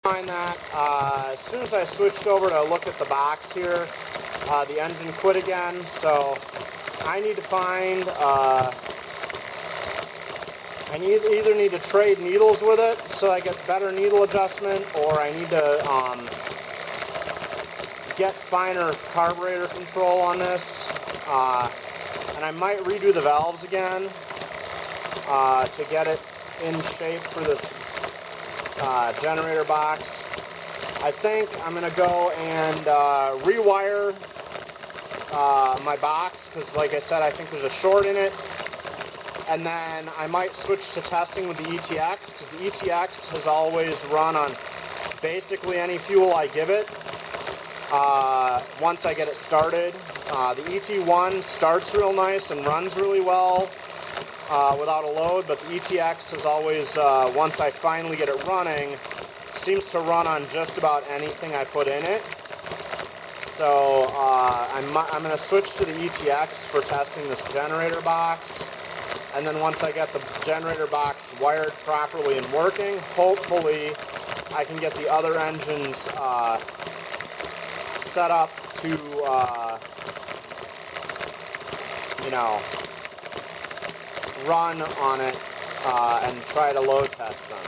Find that as soon as I switched over to look at the box here, the engine quit again. So I need to find, I either need to trade needles with it so I get better needle adjustment, or I need to get finer carburetor control on this. And I might redo the valves again to get it in shape for this generator box. I think I'm going to go and rewire my box, because like I said, I think there's a short in it. And then I might switch to testing with the ETX, because the ETX has always run on basically any fuel I give it once I get it started. The ET1 starts real nice and runs really well without a load, but the ETX has always, once I finally get it running, seems to run on just about anything I put in it. So I'm going to switch to the ETX for testing this generator box. And then once I get the generator box wired properly and working, hopefully I can get the other engines set up to, you know, run on it and try to load test them.